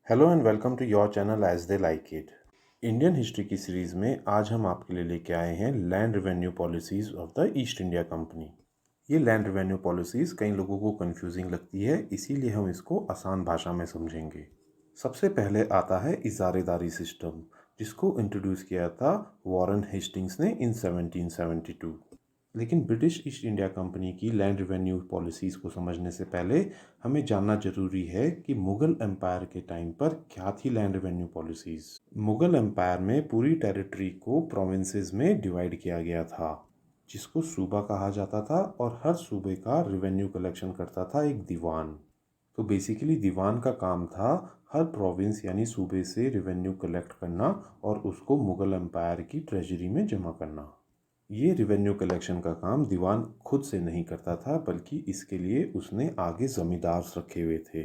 Hello and welcome to your channel as they like it. Indian history की series में आज हम आपके लिए लेके आए हैं land revenue policies of the East India Company. ये लैंड रेवेन्यू पॉलिसीज़ कई लोगों को कंफ्यूजिंग लगती है, इसीलिए हम इसको आसान भाषा में समझेंगे। सबसे पहले आता है इजारेदारी सिस्टम, जिसको इंट्रोड्यूस किया था वॉरेन हेस्टिंग्स ने इन 1772। लेकिन ब्रिटिश ईस्ट इंडिया कंपनी की लैंड रेवेन्यू पॉलिसीज़ को समझने से पहले हमें जानना जरूरी है कि मुगल एम्पायर के टाइम पर क्या थी land revenue policies. Mughal empire में पूरी टेरिटरी को प्रोविंसेस में डिवाइड किया गया था, जिसको सूबा कहा जाता था, और हर सूबे का रेवेन्यू कलेक्शन करता था एक दीवान। तो बेसिकली दीवान का काम था हर प्रोविंस यानी सूबे से रेवेन्यू कलेक्ट करना और उसको मुगल एम्पायर की ट्रेजरी में जमा करना। ये रेवेन्यू कलेक्शन का काम दीवान खुद से नहीं करता था, बल्कि इसके लिए उसने आगे जमींदार्स रखे हुए थे,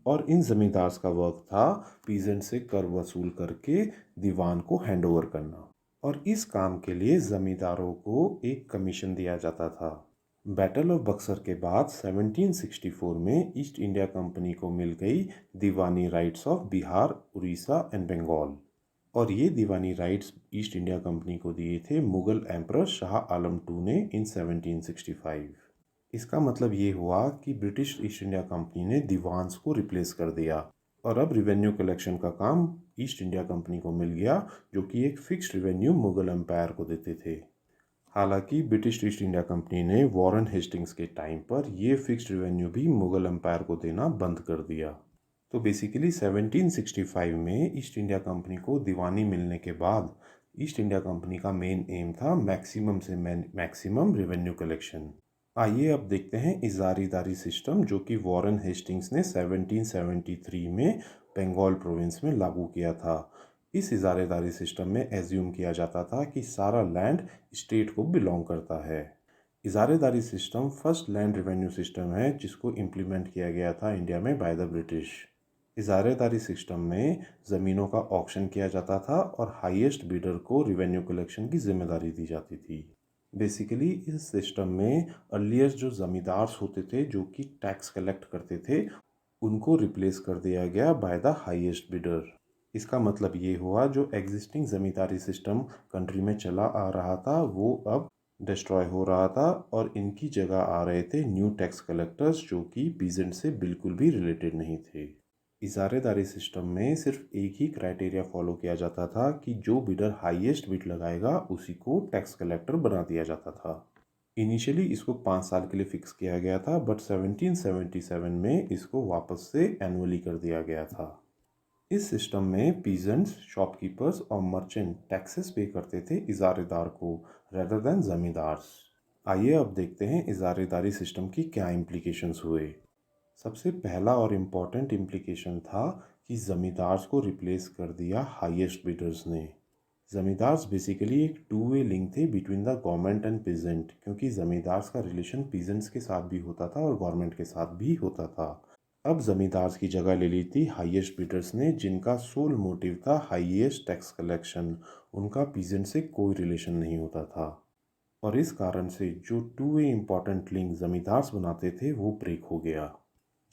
और इन जमींदार्स का वर्क था पीजेंट से कर वसूल करके दीवान को हैंडओवर करना। और इस काम के लिए जमींदारों को एक कमीशन दिया जाता था। बैटल ऑफ बक्सर के बाद 1764 में ईस्ट इंडिया कंपनी को मिल गई diwani rights of Bihar, Orissa and Bengal. और ये diwani rights East India Company को दिए थे मुगल एम्परर शाह आलम टू ने इन 1765। इसका मतलब ये हुआ कि ब्रिटिश ईस्ट इंडिया कंपनी ने दीवान्स को रिप्लेस कर दिया, और अब रिवेन्यू कलेक्शन का काम ईस्ट इंडिया कंपनी को मिल गया, जो कि एक फिक्स्ड रिवेन्यू मुगल एम्पायर को देते थे। हालांकि ब्रिटिश ईस्ट इंडिया कंपनी ने वॉरेन हेस्टिंग्स के टाइम पर यह फिक्स्ड रिवेन्यू भी मुगल एम्पायर को देना बंद कर दिया। तो बेसिकली 1765 में ईस्ट इंडिया कंपनी को दीवानी मिलने के बाद ईस्ट इंडिया कंपनी का मेन एम था मैक्सिमम से मैक्सिमम रेवेन्यू कलेक्शन। आइए अब देखते हैं इजारीदारी सिस्टम, जो कि वॉरेन हेस्टिंग्स ने 1773 में बंगाल प्रोविंस में लागू किया था। इस इजारेदारी सिस्टम में एज्यूम किया जाता था कि सारा लैंड स्टेट को बिलोंग करता है। Izaredari system first land revenue system है जिसको इम्प्लीमेंट किया गया था इंडिया में by the British. Izaredari system में ज़मीनों का ऑक्शन किया जाता था और हाईएस्ट बिडर को रेवेन्यू कलेक्शन की जिम्मेदारी दी जाती थी। बेसिकली इस सिस्टम में अर्लियर जो ज़मींदार्स होते थे जो कि टैक्स कलेक्ट करते थे, उनको रिप्लेस कर दिया गया बाय द हाईएस्ट बिडर। इसका मतलब ये हुआ जो एग्जिस्टिंग ज़मींदारी सिस्टम कंट्री में चला आ रहा था वो अब डिस्ट्रॉय हो रहा था, और इनकी जगह आ रहे थे न्यू टैक्स कलेक्टर्स जो कि पीजेंट से बिल्कुल भी रिलेटेड नहीं थे। इजारेदारी सिस्टम में सिर्फ एक ही क्राइटेरिया फॉलो किया जाता था कि जो बिडर हाईएस्ट बिड लगाएगा उसी को टैक्स कलेक्टर बना दिया जाता था। इनिशियली इसको 5 साल के लिए फिक्स किया गया था, बट 1777 में इसको वापस से एनुअली कर दिया गया था। इस सिस्टम में पीजेंट्स, शॉपकीपर्स और मर्चेंट टैक्सेस पे करते थे इजारेदार को, रेदर देन जमींदार्स। आइए अब देखते हैं इजारेदारी सिस्टम की क्या इम्प्लीकेशंस हुए। सबसे पहला और इम्पॉर्टेंट इम्प्लीकेशन था कि ज़मींदार्स को रिप्लेस कर दिया हाईएस्ट बिडर्स ने। ज़मींदार्स बेसिकली एक टू वे लिंक थे between the government and peasant, क्योंकि ज़मींदार्स का रिलेशन पीजेंट्स के साथ भी होता था और गवर्नमेंट के साथ भी होता था। अब ज़मींदार्स की जगह ले ली थी हाईएस्ट बिडर्स ने, जिनका सोल मोटिव था हाईएस्ट टैक्स कलेक्शन। उनका पीजेंट से कोई रिलेशन नहीं होता था, और इस कारण से जो two way important link zamindars बनाते थे वो ब्रेक हो गया।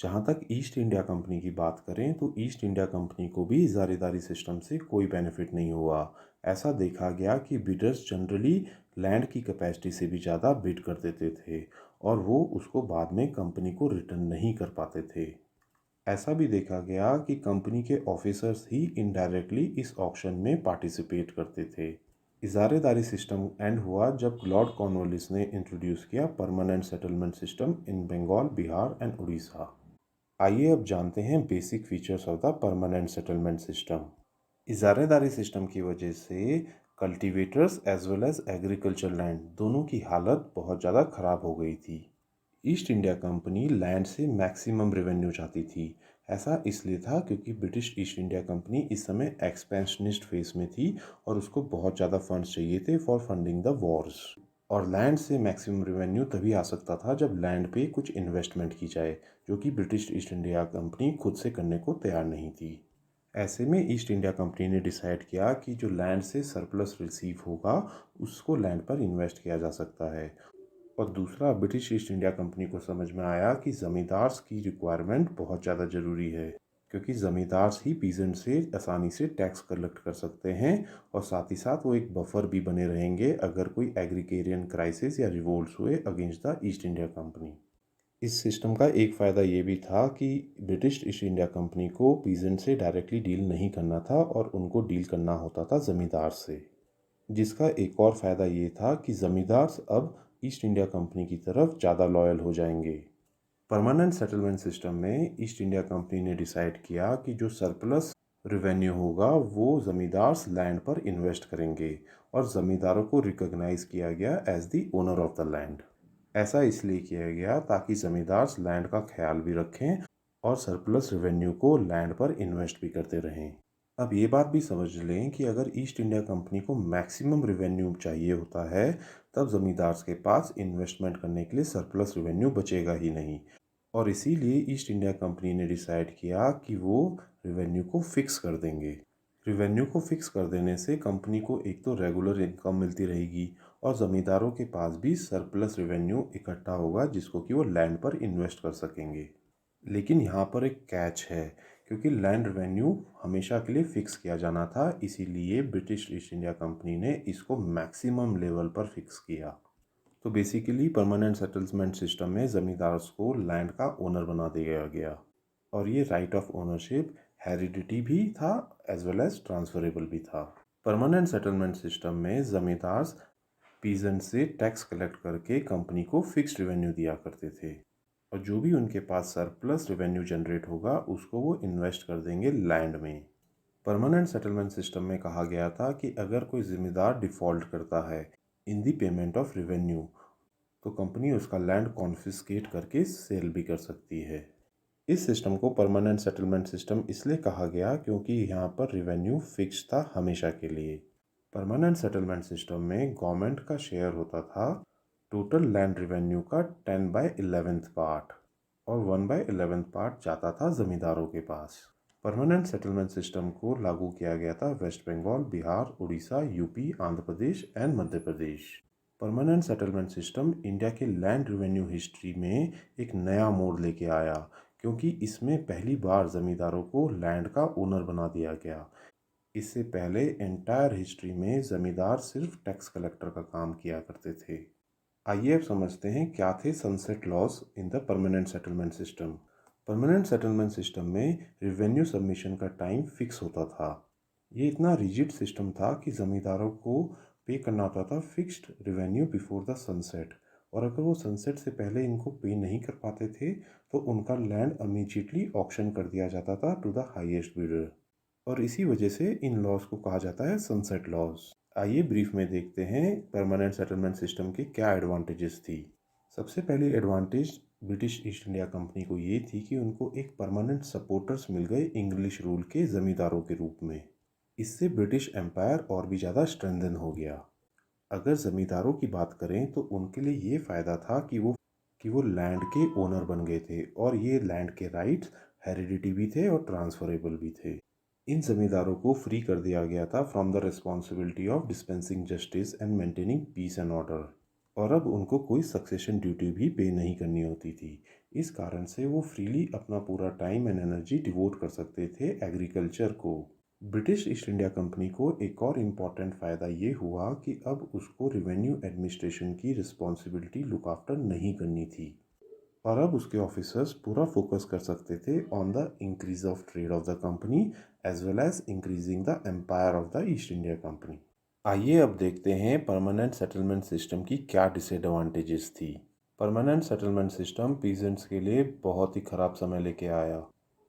जहाँ तक ईस्ट इंडिया कंपनी की बात करें तो ईस्ट इंडिया कंपनी को भी इजारेदारी सिस्टम से कोई बेनिफिट नहीं हुआ। ऐसा देखा गया कि बिडर्स जनरली लैंड की कैपेसिटी से भी ज़्यादा बिड कर देते थे, और वो उसको बाद में कंपनी को रिटर्न नहीं कर पाते थे। ऐसा भी देखा गया कि कंपनी के ऑफिसर्स ही इनडायरेक्टली इस ऑक्शन में पार्टिसिपेट करते थे। इजारेदारी सिस्टम एंड हुआ जब लॉर्ड कॉर्नवालिस ने इंट्रोड्यूस किया permanent settlement system in Bengal, Bihar and Orissa. आइए अब जानते हैं basic features of the permanent settlement system. Izaredari system की वजह से cultivators as well as agriculture land दोनों की हालत बहुत ज़्यादा ख़राब हो गई थी। ईस्ट इंडिया कंपनी लैंड से मैक्सिमम रेवेन्यू चाहती थी। ऐसा इसलिए था क्योंकि ब्रिटिश ईस्ट इंडिया कंपनी इस समय एक्सपेंशनिस्ट फेज में थी और उसको बहुत ज़्यादा फंड्स चाहिए थे फॉर फंडिंग द वॉर्स। और लैंड से मैक्सिमम रेवेन्यू तभी आ सकता था जब लैंड पे कुछ इन्वेस्टमेंट की जाए, जो कि ब्रिटिश ईस्ट इंडिया कंपनी खुद से करने को तैयार नहीं थी। ऐसे में ईस्ट इंडिया कंपनी ने डिसाइड किया कि जो लैंड से सरप्लस रिसीव होगा उसको लैंड पर इन्वेस्ट किया जा सकता है। और दूसरा, ब्रिटिश ईस्ट इंडिया कंपनी को समझ में आया कि ज़मींदार्स की रिक्वायरमेंट बहुत ज़्यादा ज़रूरी है। क्योंकि ज़मींदार ही पीजेंट से आसानी से टैक्स कलेक्ट कर सकते हैं और साथ ही साथ वो एक बफर भी बने रहेंगे अगर कोई एग्रीकेरियन क्राइसिस या रिवोल्ट्स हुए against the East India company. इस सिस्टम का एक फ़ायदा ये भी था कि ब्रिटिश ईस्ट इंडिया कंपनी को पीजेंट से डायरेक्टली डील नहीं करना था और उनको डील करना होता था ज़मींदार से, जिसका एक और फ़ायदा ये था कि ज़मींदार अब ईस्ट इंडिया कंपनी की तरफ ज़्यादा लॉयल हो जाएंगे। परमानेंट सेटलमेंट सिस्टम में ईस्ट इंडिया कंपनी ने डिसाइड किया कि जो सरप्लस रेवेन्यू होगा वो ज़मींदार लैंड पर इन्वेस्ट करेंगे और ज़मींदारों को रिकॉग्नाइज किया गया as the owner of the land. ऐसा इसलिए किया गया ताकि ज़मींदार लैंड का ख्याल भी रखें और सरप्लस रेवेन्यू को लैंड पर इन्वेस्ट भी करते रहें। अब ये बात भी समझ लें कि अगर ईस्ट इंडिया कंपनी को मैक्सिमम रेवेन्यू चाहिए होता है तब ज़मींदार के पास इन्वेस्टमेंट करने के लिए सरप्लस रेवेन्यू बचेगा ही नहीं और इसीलिए ईस्ट इंडिया कंपनी ने डिसाइड किया कि वो रेवेन्यू को फिक्स कर देंगे। रेवेन्यू को फिक्स कर देने से कंपनी को एक तो रेगुलर इनकम मिलती रहेगी और ज़मींदारों के पास भी सरप्लस रेवेन्यू इकट्ठा होगा जिसको कि वो लैंड पर इन्वेस्ट कर सकेंगे। लेकिन यहाँ पर एक कैच है, क्योंकि लैंड रेवेन्यू हमेशा के लिए फ़िक्स किया जाना था, इसीलिए ब्रिटिश ईस्ट इंडिया कंपनी ने इसको मैक्सिमम लेवल पर फिक्स किया। तो बेसिकली परमानेंट सेटलमेंट सिस्टम में ज़मींदार को लैंड का ओनर बना दिया गया और ये राइट ऑफ ओनरशिप हेरिडिटी भी था एज वेल एज ट्रांसफरेबल भी था। परमानेंट सेटलमेंट सिस्टम में ज़मींदार पीजेंट से टैक्स कलेक्ट करके कंपनी को फिक्स्ड रेवेन्यू दिया करते थे और जो भी उनके पास सरप्लस रेवेन्यू जनरेट होगा उसको वो इन्वेस्ट कर देंगे लैंड में। परमानेंट सेटलमेंट सिस्टम में कहा गया था कि अगर कोई जिम्मेदार डिफ़ॉल्ट करता है इन दी पेमेंट ऑफ रेवेन्यू तो कंपनी उसका लैंड कॉन्फिस्केट करके सेल भी कर सकती है। इस सिस्टम को परमानेंट सेटलमेंट सिस्टम इसलिए कहा गया क्योंकि यहाँ पर रेवेन्यू फिक्स था हमेशा के लिए। परमानेंट सेटलमेंट सिस्टम में गवर्नमेंट का शेयर होता था टोटल लैंड रेवेन्यू का 10/11 पार्ट और 1/11 पार्ट जाता था ज़मींदारों के पास। परमानेंट सेटलमेंट सिस्टम को लागू किया गया था West Bengal, Bihar, Orissa, UP, Andhra Pradesh and Madhya Pradesh. Permanent settlement system India के लैंड रेवेन्यू हिस्ट्री में एक नया मोड़ लेके आया क्योंकि इसमें पहली बार ज़मींदारों को लैंड का ओनर बना दिया गया। इससे पहले एंटायर हिस्ट्री में ज़मींदार सिर्फ टैक्स कलेक्टर का काम किया करते थे। आइए अब समझते हैं क्या थे sunset laws in the permanent settlement system. Permanent settlement system में रेवेन्यू सबमिशन का टाइम फिक्स होता था। ये इतना रिजिड सिस्टम था कि ज़मींदारों को पे करना होता था fixed revenue before the sunset और अगर वो सनसेट से पहले इनको पे नहीं कर पाते थे तो उनका लैंड इमीडिएटली ऑक्शन कर दिया जाता था टू द हाईएस्ट बिडर और इसी वजह से इन लॉज को कहा जाता है सनसेट लॉज। आइए ब्रीफ में देखते हैं परमानेंट सेटलमेंट सिस्टम के क्या एडवांटेजेस थी। सबसे पहली advantage British east India Company को ये थी कि उनको एक परमानेंट सपोर्टर्स मिल गए इंग्लिश रूल के ज़मींदारों के रूप में। इससे ब्रिटिश एम्पायर और भी ज़्यादा स्ट्रेंथन हो गया। अगर ज़मींदारों की बात करें तो उनके लिए ये फ़ायदा था कि वो लैंड के ओनर बन गए थे और ये लैंड के राइट्स हेरिडिटी भी थे और ट्रांसफरेबल भी थे। इन ज़मींदारों को फ्री कर दिया गया था from the responsibility of dispensing justice and maintaining peace and order और अब उनको कोई सक्सेशन ड्यूटी भी पे नहीं करनी होती थी। इस कारण से वो फ्रीली अपना पूरा टाइम एंड एनर्जी डिवोट कर सकते थे एग्रीकल्चर को। ब्रिटिश ईस्ट इंडिया कंपनी को एक और इम्पॉर्टेंट फ़ायदा ये हुआ कि अब उसको रेवेन्यू एडमिनिस्ट्रेशन की रिस्पॉन्सिबिलिटी लुक आफ्टर नहीं करनी थी और अब उसके ऑफिसर्स पूरा फोकस कर सकते थे on the increase of trade of the company as well as increasing the empire of the East India Company. आइए अब देखते हैं परमानेंट सेटलमेंट सिस्टम की क्या डिसएडवांटेजेस थी। परमानेंट सेटलमेंट सिस्टम पीजेंट्स के लिए बहुत ही ख़राब समय लेके आया।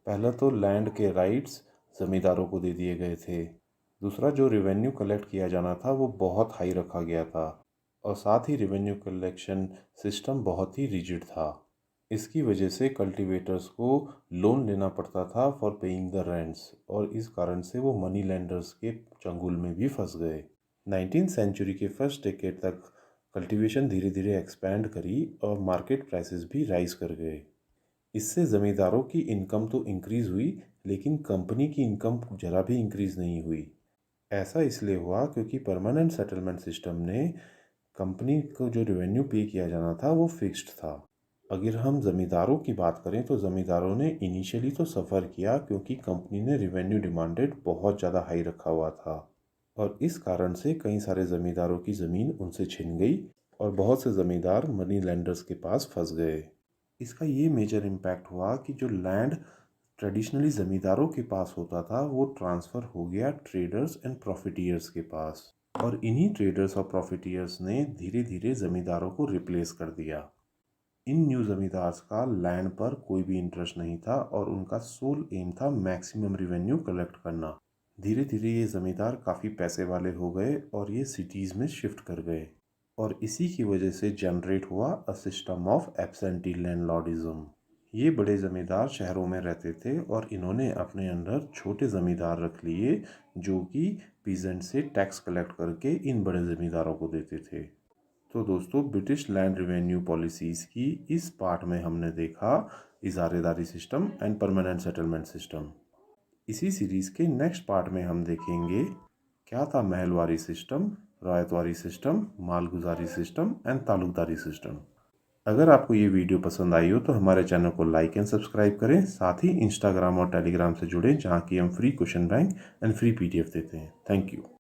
पहला तो लैंड के राइट्स ज़मींदारों को दे दिए गए थे। दूसरा, जो रेवेन्यू कलेक्ट किया जाना था वो बहुत हाई रखा गया था और साथ ही रेवेन्यू कलेक्शन सिस्टम बहुत ही रिजिड था। इसकी वजह से कल्टीवेटर्स को लोन लेना पड़ता था फॉर पेइंग द रेंट्स और इस कारण से वो मनी लेंडर्स के चंगुल में भी फंस गए। 19th सेंचुरी के फर्स्ट डेकेड तक कल्टीवेशन धीरे धीरे एक्सपैंड करी और मार्केट प्राइसेस भी राइज कर गए। इससे ज़मींदारों की इनकम तो इंक्रीज़ हुई लेकिन कंपनी की इनकम ज़रा भी इंक्रीज़ नहीं हुई। ऐसा इसलिए हुआ क्योंकि परमानेंट सेटलमेंट सिस्टम ने कंपनी को जो रेवेन्यू पे किया जाना था वो फिक्स्ड था अगर हम ज़मींदारों की बात करें तो ज़मींदारों ने इनिशियली तो सफ़र किया क्योंकि कंपनी ने रेवेन्यू डिमांडेड बहुत ज़्यादा हाई रखा हुआ था और इस कारण से कई सारे ज़मींदारों की ज़मीन उनसे छिन गई और बहुत से ज़मींदार मनी लेंडर्स के पास फंस गए। इसका ये मेजर इम्पैक्ट हुआ कि जो लैंड ट्रेडिशनली ज़मींदारों के पास होता था वो ट्रांसफ़र हो गया ट्रेडर्स एंड प्रॉफिटियर्स के पास और इन्हीं ट्रेडर्स और प्रॉफिटियर्स ने धीरे धीरे ज़मींदारों को रिप्लेस कर दिया। इन न्यू ज़मींदार्स का लैंड पर कोई भी इंटरेस्ट नहीं था और उनका सोल एम था मैक्सिमम रिवेन्यू कलेक्ट करना। धीरे धीरे ये ज़मींदार काफ़ी पैसे वाले हो गए और ये सिटीज़ में शिफ्ट कर गए और इसी की वजह से जनरेट हुआ a system of absentee landlordism. ये बड़े ज़मींदार शहरों में रहते थे और इन्होंने अपने अंडर छोटे ज़मींदार रख लिए जो कि पीजेंट से टैक्स कलेक्ट करके इन बड़े ज़मींदारों को देते थे। तो दोस्तों ब्रिटिश लैंड रिवेन्यू पॉलिसीज़ की इस पार्ट में हमने देखा Izaredari system and permanent settlement system. इसी सीरीज़ के नेक्स्ट पार्ट में हम देखेंगे क्या था Mahalwari system, Ryotwari system, Malguzari system and Taluqdari system. अगर आपको ये वीडियो पसंद आई हो तो हमारे चैनल को लाइक एंड सब्सक्राइब करें। साथ ही इंस्टाग्राम और टेलीग्राम से जुड़ें जहाँ की हम free question bank and free PDF देते हैं। Thank you.